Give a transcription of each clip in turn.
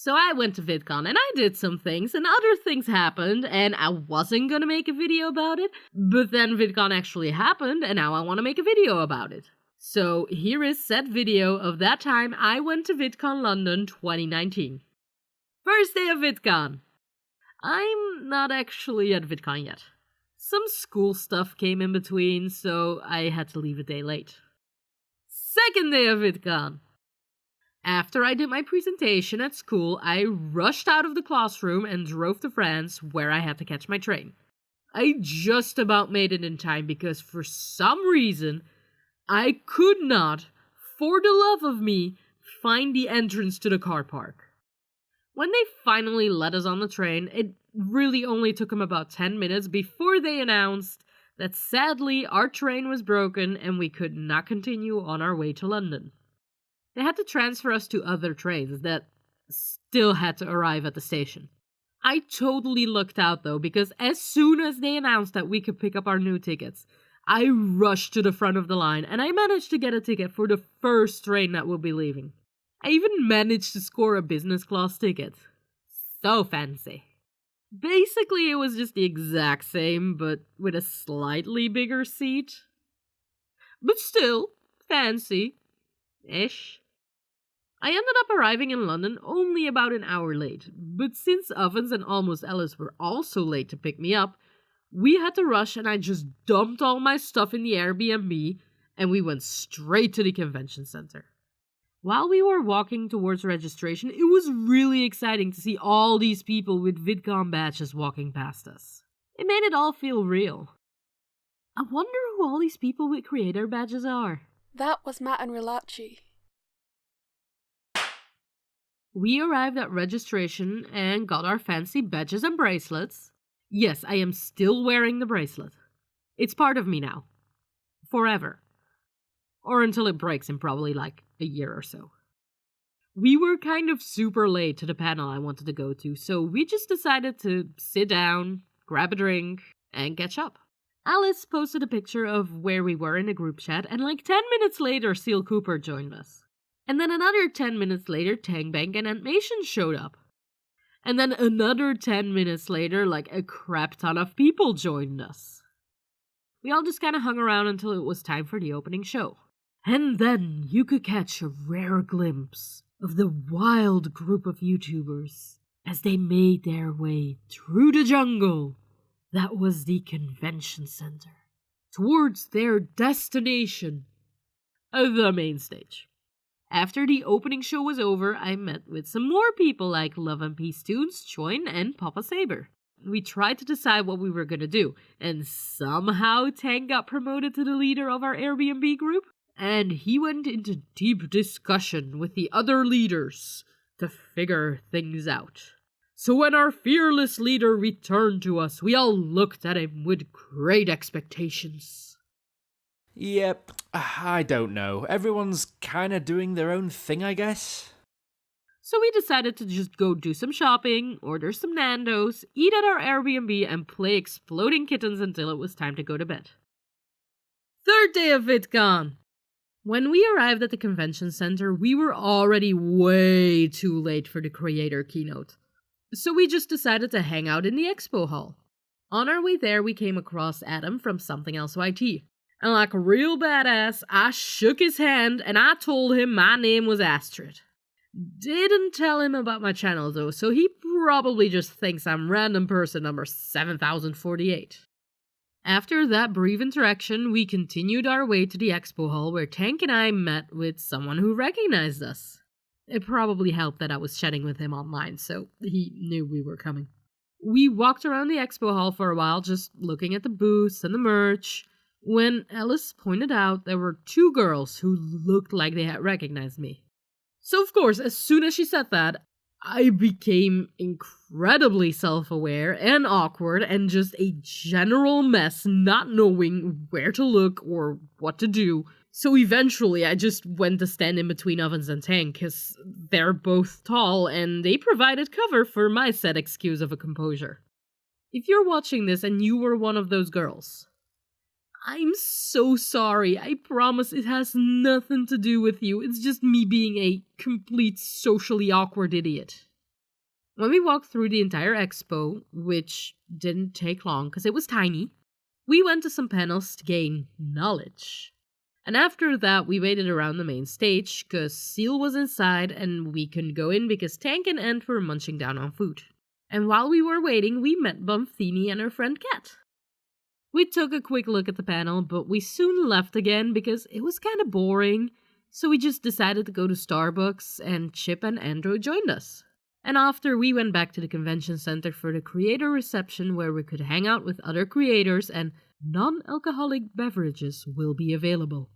So I went to VidCon and I did some things and other things happened and I wasn't gonna make a video about it, but then VidCon actually happened and now I want to make a video about it. So here is said video of that time I went to VidCon London 2019. First day of VidCon. I'm not actually at VidCon yet. Some school stuff came in between, so I had to leave a day late. Second day of VidCon. After I did my presentation at school, I rushed out of the classroom and drove to France, where I had to catch my train. I just about made it in time because for some reason, I could not, for the love of me, find the entrance to the car park. When they finally let us on the train, it really only took them about 10 minutes before they announced that sadly our train was broken and we could not continue on our way to London. They had to transfer us to other trains that still had to arrive at the station. I totally lucked out though, because as soon as they announced that we could pick up our new tickets, I rushed to the front of the line and I managed to get a ticket for the first train that will be leaving. I even managed to score a business class ticket. So fancy. Basically, it was just the exact same, but with a slightly bigger seat. But still, fancy-ish. I ended up arriving in London only about an hour late, but since Ovens and AlmostAlice were also late to pick me up, we had to rush and I just dumped all my stuff in the Airbnb and we went straight to the convention center. While we were walking towards registration, it was really exciting to see all these people with VidCon badges walking past us. It made it all feel real. I wonder who all these people with creator badges are. That was Matt and Rilachi. We arrived at registration and got our fancy badges and bracelets. Yes, I am still wearing the bracelet. It's part of me now. Forever. Or until it breaks in probably like a year or so. We were kind of super late to the panel I wanted to go to, so we just decided to sit down, grab a drink, and catch up. Alice posted a picture of where we were in a group chat, and like 10 minutes later, Seal Cooper joined us. And then another 10 minutes later, Tangbank and Animation showed up. And then another 10 minutes later, like a crap ton of people joined us. We all just kind of hung around until it was time for the opening show. And then you could catch a rare glimpse of the wild group of YouTubers as they made their way through the jungle that was the convention center towards their destination, the main stage. After the opening show was over, I met with some more people like Love and Peace Tunes, Choin, and Papa Saber. We tried to decide what we were gonna do, and somehow Tank got promoted to the leader of our Airbnb group, and he went into deep discussion with the other leaders to figure things out. So when our fearless leader returned to us, we all looked at him with great expectations. Yep, I don't know. Everyone's kinda doing their own thing, I guess. So we decided to just go do some shopping, order some Nando's, eat at our Airbnb, and play exploding kittens until it was time to go to bed. Third day of VidCon! When we arrived at the convention center, we were already way too late for the creator keynote. So we just decided to hang out in the expo hall. On our way there, we came across Adam from Something Else YT. And like a real badass, I shook his hand and I told him my name was Astrid. Didn't tell him about my channel though, so he probably just thinks I'm random person number 7048. After that brief interaction, we continued our way to the expo hall where Tank and I met with someone who recognized us. It probably helped that I was chatting with him online, so he knew we were coming. We walked around the expo hall for a while, just looking at the booths and the merch, when Alice pointed out there were two girls who looked like they had recognized me. So of course, as soon as she said that, I became incredibly self-aware and awkward and just a general mess, not knowing where to look or what to do. So eventually I just went to stand in between Ovens and Tank, because they're both tall and they provided cover for my sad excuse of a composure. If you're watching this and you were one of those girls, I'm so sorry. I promise it has nothing to do with you. It's just me being a complete socially awkward idiot. When we walked through the entire expo, which didn't take long because it was tiny, we went to some panels to gain knowledge. And after that, we waited around the main stage because Seal was inside and we couldn't go in because Tank and Ant were munching down on food. And while we were waiting, we met Bumfini and her friend Kat. We took a quick look at the panel, but we soon left again because it was kind of boring, so we just decided to go to Starbucks and Chip and Andrew joined us. And after, we went back to the convention center for the creator reception where we could hang out with other creators and non-alcoholic beverages will be available.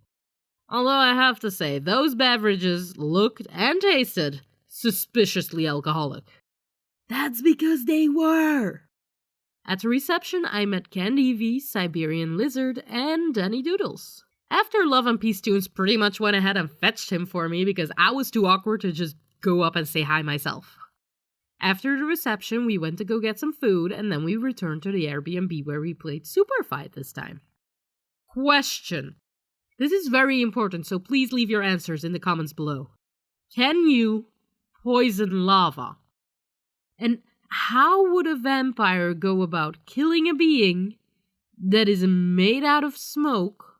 Although I have to say, those beverages looked and tasted suspiciously alcoholic. That's because they were! At the reception, I met Candy V, Siberian Lizard, and Danny Doodles. After Love and Peace Tunes pretty much went ahead and fetched him for me because I was too awkward to just go up and say hi myself. After the reception, we went to go get some food, and then we returned to the Airbnb where we played Super Fight this time. Question. This is very important, so please leave your answers in the comments below. Can you poison lava? And how would a vampire go about killing a being that is made out of smoke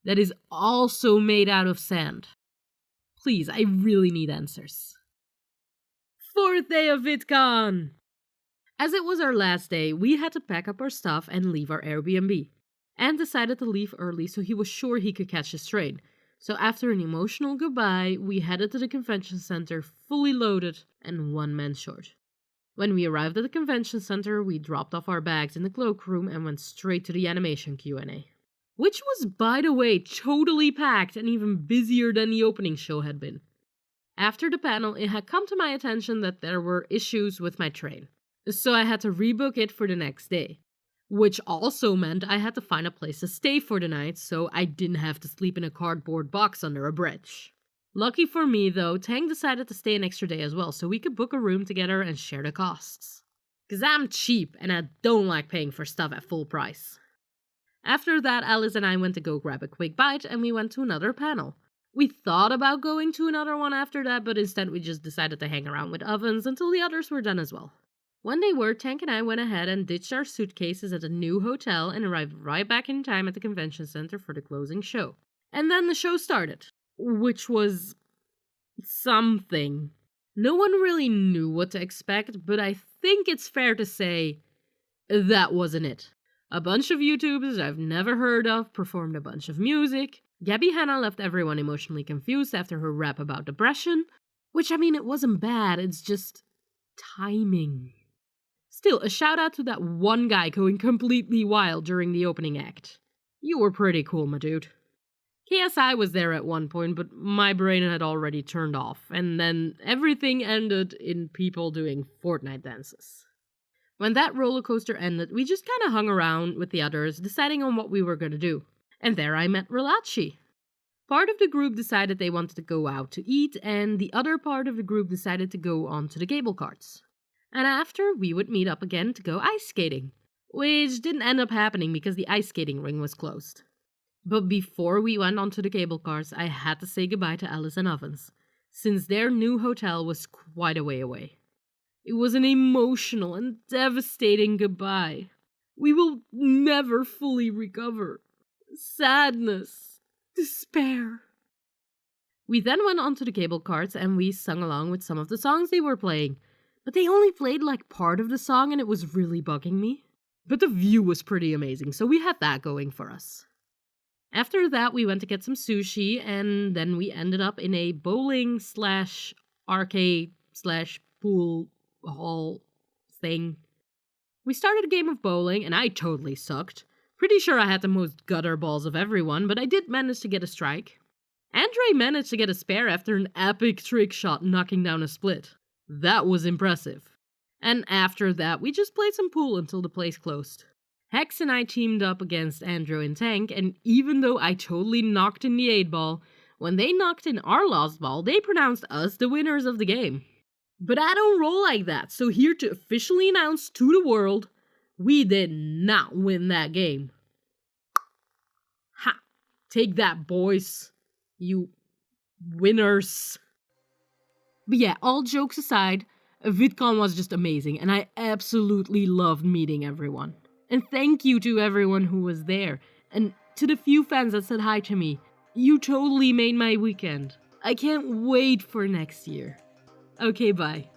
that is also made out of sand? Please, I really need answers. 4th day of VidCon! As it was our last day, we had to pack up our stuff and leave our Airbnb. Anne decided to leave early so he was sure he could catch his train. So after an emotional goodbye, we headed to the convention center fully loaded and one man short. When we arrived at the convention center, we dropped off our bags in the cloakroom and went straight to the animation Q&A. Which was, by the way, totally packed and even busier than the opening show had been. After the panel, it had come to my attention that there were issues with my train, so I had to rebook it for the next day. Which also meant I had to find a place to stay for the night so I didn't have to sleep in a cardboard box under a bridge. Lucky for me though, Tang decided to stay an extra day as well so we could book a room together and share the costs. Cause I'm cheap and I don't like paying for stuff at full price. After that, Alice and I went to go grab a quick bite and we went to another panel. We thought about going to another one after that, but instead we just decided to hang around with ovens until the others were done as well. When they were, Tank and I went ahead and ditched our suitcases at a new hotel and arrived right back in time at the convention center for the closing show. And then the show started, which was something. No one really knew what to expect, but I think it's fair to say that wasn't it. A bunch of YouTubers I've never heard of performed a bunch of music. Gabby Hanna left everyone emotionally confused after her rap about depression, which I mean, it wasn't bad, it's just timing. Still, a shout out to that one guy going completely wild during the opening act. You were pretty cool, my dude. KSI was there at one point, but my brain had already turned off, and then everything ended in people doing Fortnite dances. When that roller coaster ended, we just kinda hung around with the others, deciding on what we were gonna do. And there I met Relachi. Part of the group decided they wanted to go out to eat, and the other part of the group decided to go on to the cable carts. And after, we would meet up again to go ice skating, which didn't end up happening because the ice skating ring was closed. But before we went onto the cable cars, I had to say goodbye to Alice and Ovens, since their new hotel was quite a way away. It was an emotional and devastating goodbye. We will never fully recover. Sadness. Despair. We then went onto the cable carts and we sung along with some of the songs they were playing, but they only played like part of the song and it was really bugging me. But the view was pretty amazing, so we had that going for us. After that, we went to get some sushi, and then we ended up in a bowling / arcade / pool hall thing. We started a game of bowling, and I totally sucked. Pretty sure I had the most gutter balls of everyone, but I did manage to get a strike. Andre managed to get a spare after an epic trick shot knocking down a split. That was impressive. And after that, we just played some pool until the place closed. Hex and I teamed up against Andrew and Tank, and even though I totally knocked in the 8-ball, when they knocked in our lost ball, they pronounced us the winners of the game. But I don't roll like that, so here to officially announce to the world, we did not win that game. Ha! Take that, boys. You winners. But yeah, all jokes aside, VidCon was just amazing, and I absolutely loved meeting everyone. And thank you to everyone who was there, and to the few fans that said hi to me. You totally made my weekend. I can't wait for next year. Okay, bye.